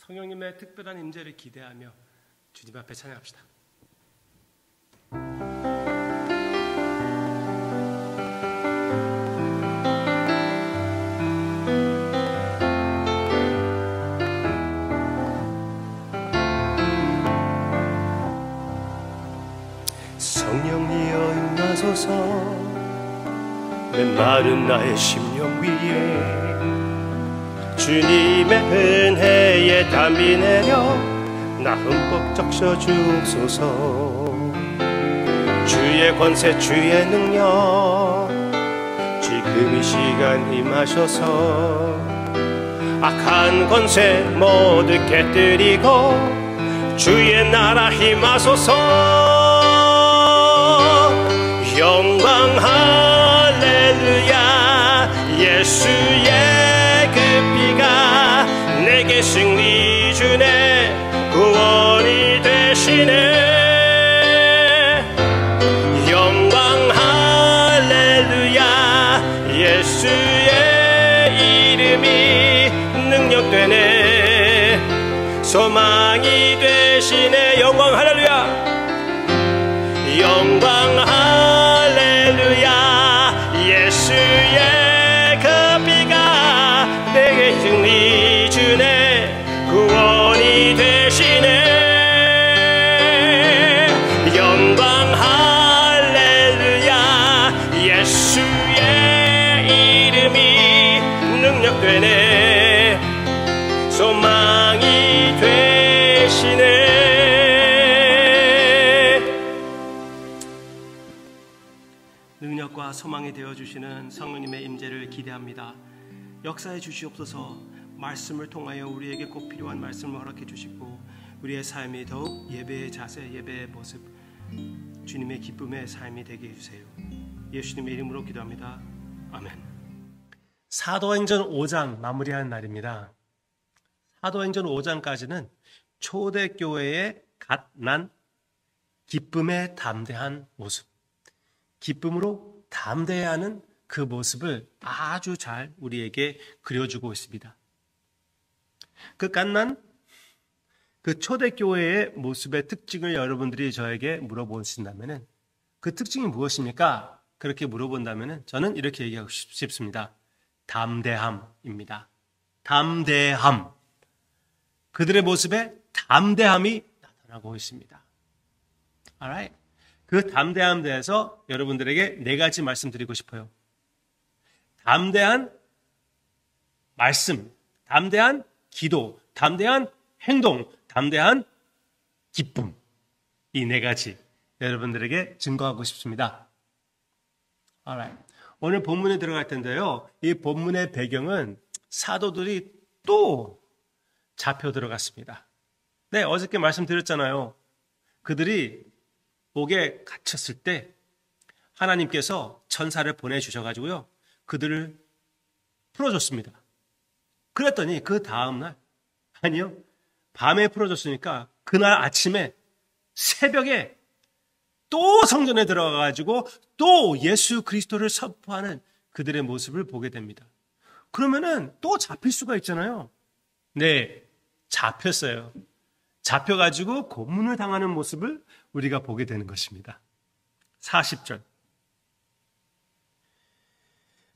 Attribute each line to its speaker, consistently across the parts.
Speaker 1: 성령님의 특별한 임재를 기대하며 주님 앞에 찬양합시다.
Speaker 2: 성령이여 임하소서 메마른 나의 심령 위에 주님의 은혜에 담비 내려 나 흠뻑 적셔 주옵소서. 주의 권세 주의 능력 지금 이 시간 임하셔서 악한 권세 모두 깨뜨리고 주의 나라 임하소서. 영광 할렐루야. 예수의 그 피가 내게 승리 주네. 구원이 되시네. 영광 할렐루야. 예수의 이름이 능력되네. 소망이 되시네. 영광 할렐루야. 영광 할렐루야. 예수의 그 피가 내게 승리 주네. 구원이 되시네. 영광 할렐루야. 예수의 이름이 능력되네. 소망이 되시네.
Speaker 1: 능력과 소망이 되어주시는 성령님의 임재를 기대합니다. 역사해 주시옵소서. 말씀을 통하여 우리에게 꼭 필요한 말씀을 허락해 주시고 우리의 삶이 더욱 예배의 자세, 예배의 모습, 주님의 기쁨의 삶이 되게 해주세요. 예수님의 이름으로 기도합니다. 아멘. 사도행전 5장 마무리하는 날입니다. 사도행전 5장까지는 초대교회의 갓 난 기쁨에 담대한 모습, 기쁨으로 담대해야 하는 그 모습을 아주 잘 우리에게 그려주고 있습니다. 그 갓난 그 초대교회의 모습의 특징을 여러분들이 저에게 물어보신다면 그 특징이 무엇입니까? 그렇게 물어본다면 저는 이렇게 얘기하고 싶습니다. 담대함입니다. 담대함. 그들의 모습에 담대함이 나타나고 있습니다. Alright. 그 담대함에 대해서 여러분들에게 4가지 말씀드리고 싶어요. 담대한 말씀, 담대한 기도, 담대한 행동, 담대한 기쁨. 이 4가지 여러분들에게 증거하고 싶습니다. Alright. 오늘 본문에 들어갈 텐데요. 이 본문의 배경은 사도들이 또 잡혀 들어갔습니다. 네, 어저께 말씀드렸잖아요. 그들이 옥에 갇혔을 때 하나님께서 천사를 보내주셔가지고요. 그들을 풀어줬습니다. 그랬더니 그 다음날, 아니요, 밤에 풀어줬으니까 그날 아침에 새벽에 또 성전에 들어가가지고 또 예수 그리스도를 선포하는 그들의 모습을 보게 됩니다. 그러면은 또 잡힐 수가 있잖아요. 네, 잡혔어요. 잡혀가지고 고문을 당하는 모습을 우리가 보게 되는 것입니다. 40절.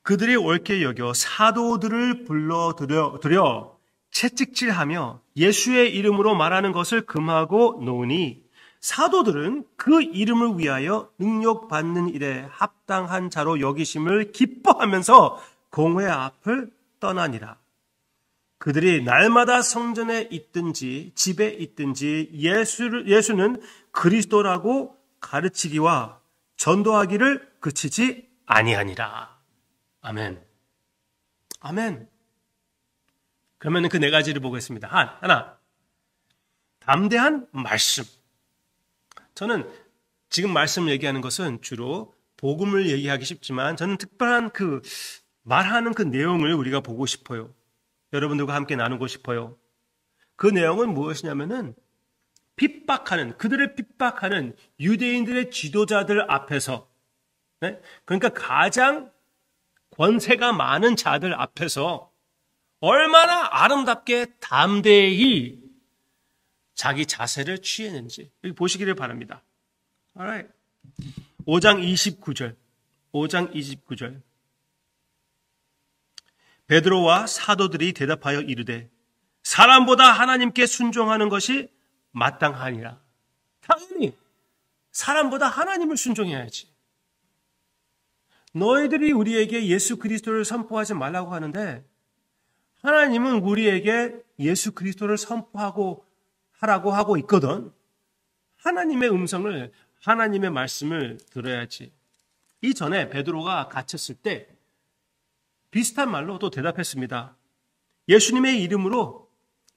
Speaker 1: 그들이 옳게 여겨 사도들을 불러들여 채찍질하며 예수의 이름으로 말하는 것을 금하고 놓으니 사도들은 그 이름을 위하여 능력받는 일에 합당한 자로 여기심을 기뻐하면서 공회 앞을 떠나니라. 그들이 날마다 성전에 있든지 집에 있든지 예수는 그리스도라고 가르치기와 전도하기를 그치지 아니하니라. 아멘. 아멘. 그러면 그 4가지를 보겠습니다. 하나. 담대한 말씀. 저는 지금 말씀 얘기하는 것은 주로 복음을 얘기하기 쉽지만 저는 특별한 그 말하는 그 내용을 우리가 보고 싶어요. 여러분들과 함께 나누고 싶어요. 그 내용은 무엇이냐면은 그들을 핍박하는 유대인들의 지도자들 앞에서, 네? 그러니까 가장 권세가 많은 자들 앞에서 얼마나 아름답게 담대히 자기 자세를 취했는지 여기 보시기를 바랍니다. Alright. 5장 29절. 베드로와 사도들이 대답하여 이르되 사람보다 하나님께 순종하는 것이 마땅하니라. 당연히 사람보다 하나님을 순종해야지. 너희들이 우리에게 예수 그리스도를 선포하지 말라고 하는데 하나님은 우리에게 예수 그리스도를 선포하고 하라고 하고 있거든. 하나님의 음성을, 하나님의 말씀을 들어야지. 이전에 베드로가 갇혔을 때 비슷한 말로 또 대답했습니다. 예수님의 이름으로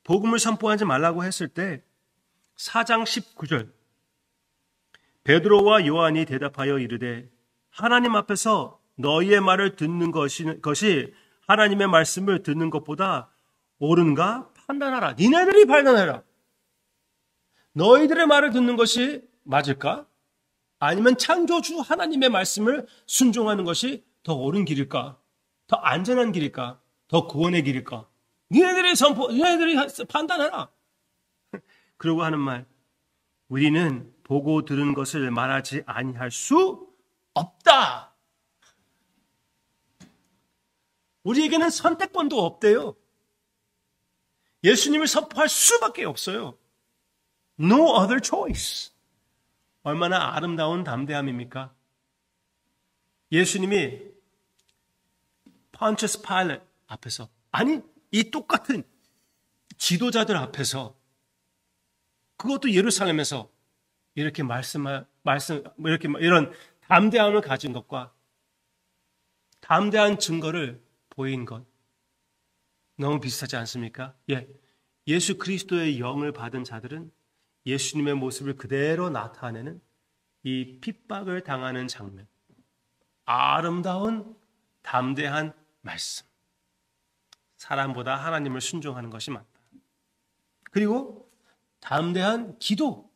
Speaker 1: 복음을 선포하지 말라고 했을 때 4장 19절 베드로와 요한이 대답하여 이르되 하나님 앞에서 너희의 말을 듣는 것이 하나님의 말씀을 듣는 것보다 옳은가 판단하라. 니네들이 판단해라. 너희들의 말을 듣는 것이 맞을까? 아니면 창조주 하나님의 말씀을 순종하는 것이 더 옳은 길일까? 더 안전한 길일까? 더 구원의 길일까? 니네들이 판단해라. 그러고 하는 말, 우리는 보고 들은 것을 말하지 아니할 수 없다. 우리에게는 선택권도 없대요. 예수님을 선포할 수밖에 없어요. No other choice. 얼마나 아름다운 담대함입니까? 예수님이 펀처스 파일럿 앞에서, 아니 이 똑같은 지도자들 앞에서, 그것도 예루살렘에서 이렇게 이런 담대함을 가진 것과 담대한 증거를 보인 것 너무 비슷하지 않습니까? 예, 예수 그리스도의 영을 받은 자들은 예수님의 모습을 그대로 나타내는 이 핍박을 당하는 장면, 아름다운 담대한 말씀, 사람보다 하나님을 순종하는 것이 맞다. 그리고 담대한 기도.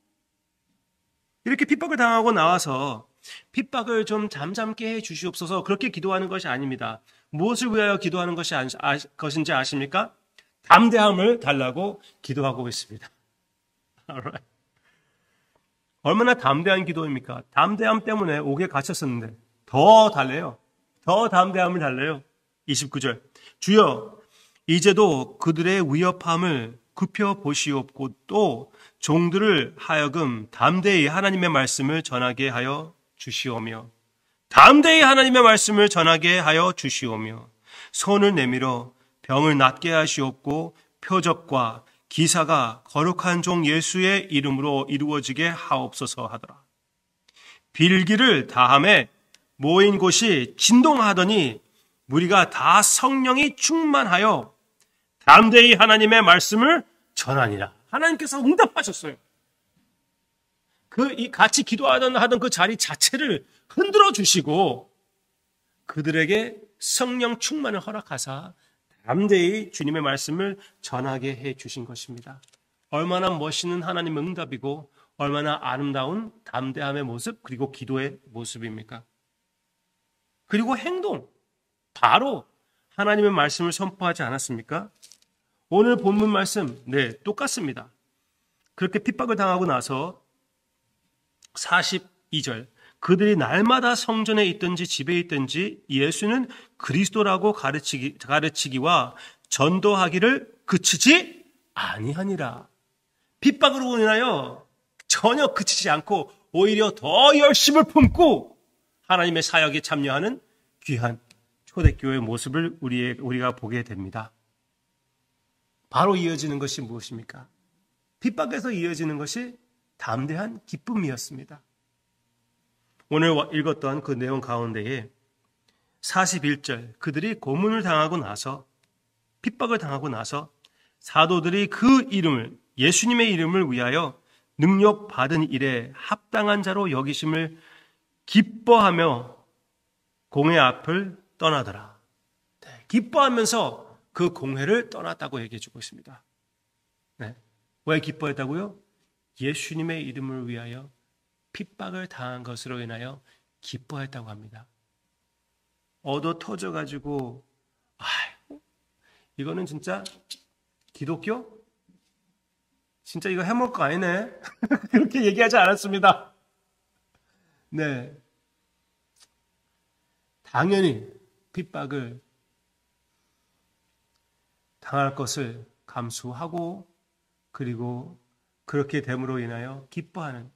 Speaker 1: 이렇게 핍박을 당하고 나와서 핍박을 좀 잠잠게 해 주시옵소서 그렇게 기도하는 것이 아닙니다. 무엇을 위하여 기도하는 것인지 아십니까? 담대함을 달라고 기도하고 있습니다. Alright. 얼마나 담대한 기도입니까? 담대함 때문에 옥에 갇혔었는데 더 달래요. 더 담대함을 달래요. 29절. 주여, 이제도 그들의 위협함을 굽혀 보시옵고 또 종들을 하여금 담대히 하나님의 말씀을 전하게 하여 주시오며, 담대히 하나님의 말씀을 전하게 하여 주시오며, 손을 내밀어 병을 낫게 하시옵고 표적과 기사가 거룩한 종 예수의 이름으로 이루어지게 하옵소서 하더라. 빌기를 다함에 모인 곳이 진동하더니 무리가 다 성령이 충만하여 담대히 하나님의 말씀을 전하니라. 하나님께서 응답하셨어요. 같이 하던 그 자리 자체를 흔들어 주시고 그들에게 성령 충만을 허락하사 담대히 주님의 말씀을 전하게 해 주신 것입니다. 얼마나 멋있는 하나님의 응답이고 얼마나 아름다운 담대함의 모습, 그리고 기도의 모습입니까? 그리고 행동, 바로 하나님의 말씀을 선포하지 않았습니까? 오늘 본문 말씀, 네, 똑같습니다. 그렇게 핍박을 당하고 나서 42절, 그들이 날마다 성전에 있든지 집에 있든지 예수는 그리스도라고 가르치기와 전도하기를 그치지 아니하니라. 핍박으로 인하여 전혀 그치지 않고 오히려 더 열심을 품고 하나님의 사역에 참여하는 귀한 초대교회의 모습을 우리가 보게 됩니다. 바로 이어지는 것이 무엇입니까? 핍박에서 이어지는 것이 담대한 기쁨이었습니다. 오늘 읽었던 그 내용 가운데에 41절, 그들이 고문을 당하고 나서, 핍박을 당하고 나서 사도들이 그 이름을, 예수님의 이름을 위하여 능력받은 일에 합당한 자로 여기심을 기뻐하며 공회 앞을 떠나더라. 네, 기뻐하면서 그 공회를 떠났다고 얘기해 주고 있습니다. 네, 왜 기뻐했다고요? 예수님의 이름을 위하여 핍박을 당한 것으로 인하여 기뻐했다고 합니다. 얻어 터져가지고 이거는 진짜 기독교? 진짜 이거 해먹을 거 아니네. 그렇게 얘기하지 않았습니다. 네. 당연히 핍박을 당할 것을 감수하고 그리고 그렇게 됨으로 인하여 기뻐하는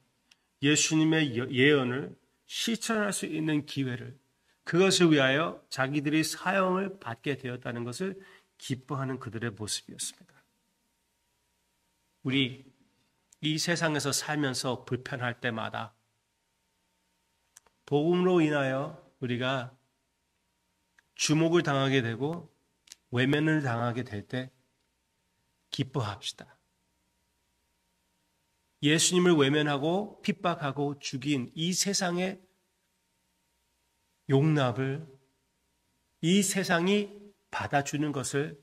Speaker 1: 예수님의 예언을 실천할 수 있는 기회를 그것을 위하여 자기들이 사형을 받게 되었다는 것을 기뻐하는 그들의 모습이었습니다. 우리 이 세상에서 살면서 불편할 때마다 복음으로 인하여 우리가 주목을 당하게 되고 외면을 당하게 될 때 기뻐합시다. 예수님을 외면하고 핍박하고 죽인 이 세상의 용납을 이 세상이 받아주는 것을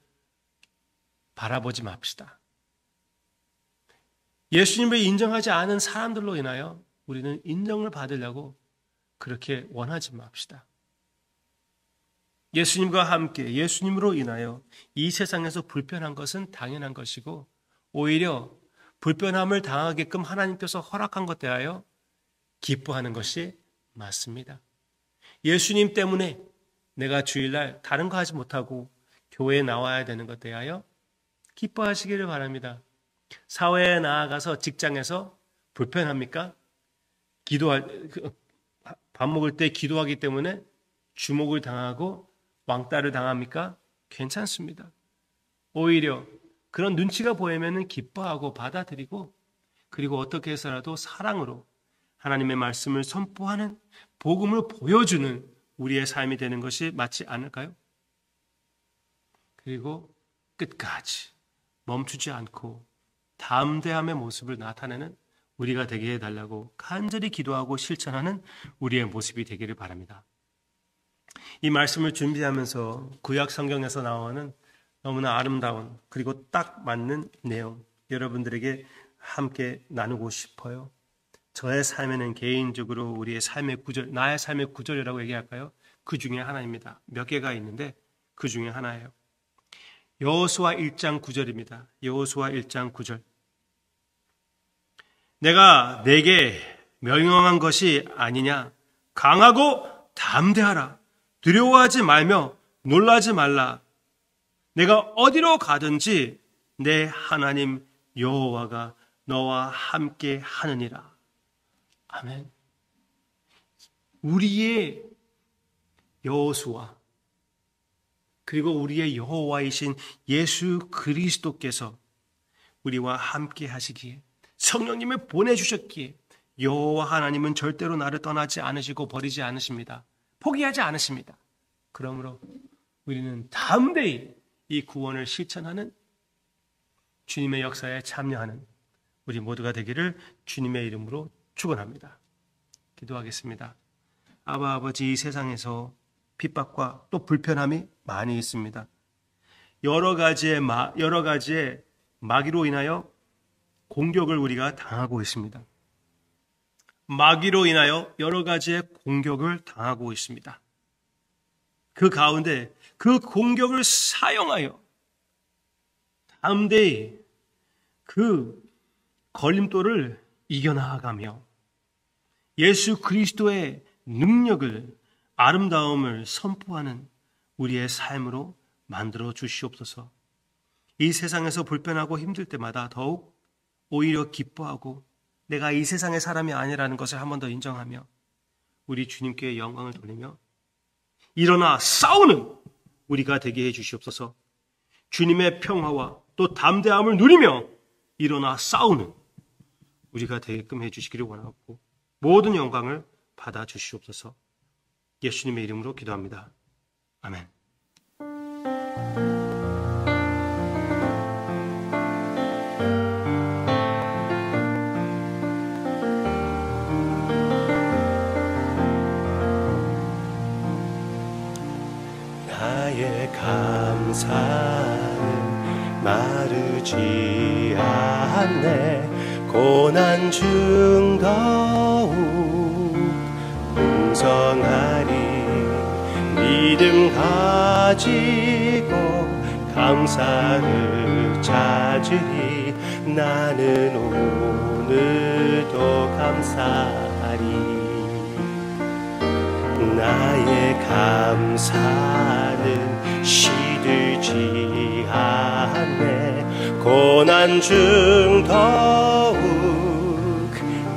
Speaker 1: 바라보지 맙시다. 예수님을 인정하지 않은 사람들로 인하여 우리는 인정을 받으려고 그렇게 원하지 맙시다. 예수님과 함께 예수님으로 인하여 이 세상에서 불편한 것은 당연한 것이고 오히려 불편함을 당하게끔 하나님께서 허락한 것 대하여 기뻐하는 것이 맞습니다. 예수님 때문에 내가 주일날 다른 거 하지 못하고 교회에 나와야 되는 것 대하여 기뻐하시기를 바랍니다. 사회에 나아가서 직장에서 불편합니까? 밥 먹을 때 기도하기 때문에 주목을 당하고 왕따를 당합니까? 괜찮습니다. 오히려 그런 눈치가 보이면 기뻐하고 받아들이고 그리고 어떻게 해서라도 사랑으로 하나님의 말씀을 선포하는 복음을 보여주는 우리의 삶이 되는 것이 맞지 않을까요? 그리고 끝까지 멈추지 않고 담대함의 모습을 나타내는 우리가 되게 해달라고 간절히 기도하고 실천하는 우리의 모습이 되기를 바랍니다. 이 말씀을 준비하면서 구약 성경에서 나오는 너무나 아름다운 그리고 딱 맞는 내용 여러분들에게 함께 나누고 싶어요. 저의 삶에는 개인적으로 우리의 삶의 구절, 나의 삶의 구절이라고 얘기할까요? 그 중에 하나입니다. 몇 개가 있는데 그 중에 하나예요. 여호수아 1장 9절입니다. 여호수아 1장 9절. 내가 내게 명령한 것이 아니냐? 강하고 담대하라. 두려워하지 말며 놀라지 말라. 내가 어디로 가든지 내 하나님 여호와가 너와 함께 하느니라. 아멘. 우리의 여호수아 그리고 우리의 여호와이신 예수 그리스도께서 우리와 함께 하시기에 성령님을 보내주셨기에 여호와 하나님은 절대로 나를 떠나지 않으시고 버리지 않으십니다. 포기하지 않으십니다. 그러므로 우리는 담대히 이 구원을 실천하는 주님의 역사에 참여하는 우리 모두가 되기를 주님의 이름으로 축원합니다. 기도하겠습니다. 아버지, 이 세상에서 핍박과 또 불편함이 많이 있습니다. 여러 가지의 마귀로 인하여 공격을 우리가 당하고 있습니다. 마귀로 인하여 여러 가지의 공격을 당하고 있습니다. 그 가운데 그 공격을 사용하여 담대히 그 걸림돌을 이겨나가며 예수 그리스도의 능력을 아름다움을 선포하는 우리의 삶으로 만들어 주시옵소서. 이 세상에서 불편하고 힘들 때마다 더욱 오히려 기뻐하고 내가 이 세상의 사람이 아니라는 것을 한 번 더 인정하며 우리 주님께 영광을 돌리며 일어나 싸우는 우리가 되게 해 주시옵소서. 주님의 평화와 또 담대함을 누리며 일어나 싸우는 우리가 되게끔 해 주시기를 원하고 모든 영광을 받아 주시옵소서. 예수님의 이름으로 기도합니다. 아멘.
Speaker 2: 나의 감사는 마르지 않네. 고난 중 더욱 풍성하리. 믿음 가지고 감사를 찾으리. 나는 오늘도 감사하리. 나의 감사는 시들지 않네. 고난 중 더욱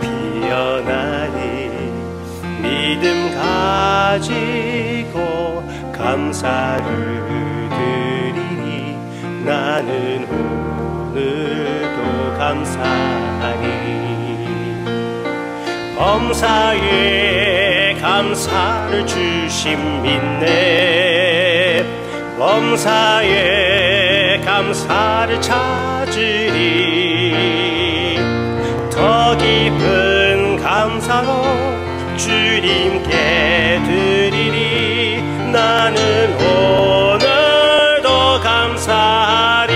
Speaker 2: 피어나리. 믿음 가지고 감사를 드리리. 나는 오늘도 감사하리. 범사에 감사를 주심 믿네. 범사에 감사를 찾으리. 더 깊은 감사로 주님께 드리리. 나는 오늘도 감사하리.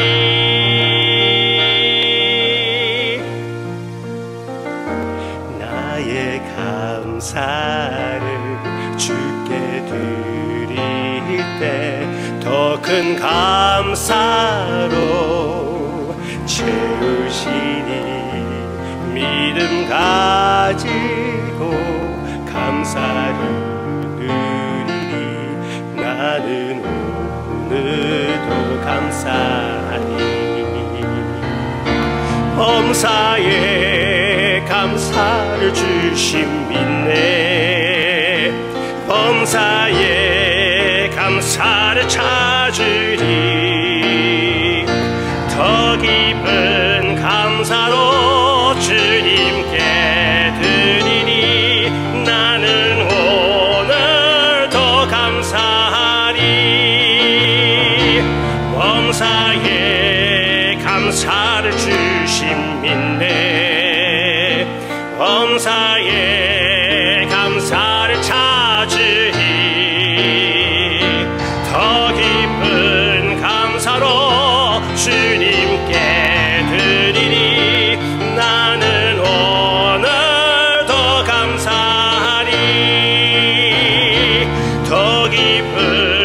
Speaker 2: 나의 감사를 주께 드릴 때 더 큰 감사로 채우시니. 믿음 가지고 감사를 드리니. 나는 오늘도 감사하니. 범사에 감사를 주심 믿네. 범사에 감사를 찾으리. 더 깊은 감사로 주님께 드리니. 나는 오늘도 감사하리. 범사에 감사를 주심 믿네. 범사에 감사를 찾으리. 더 깊은 감사로 주님께 드리니. 나는 오늘도 감사하리. 더 깊은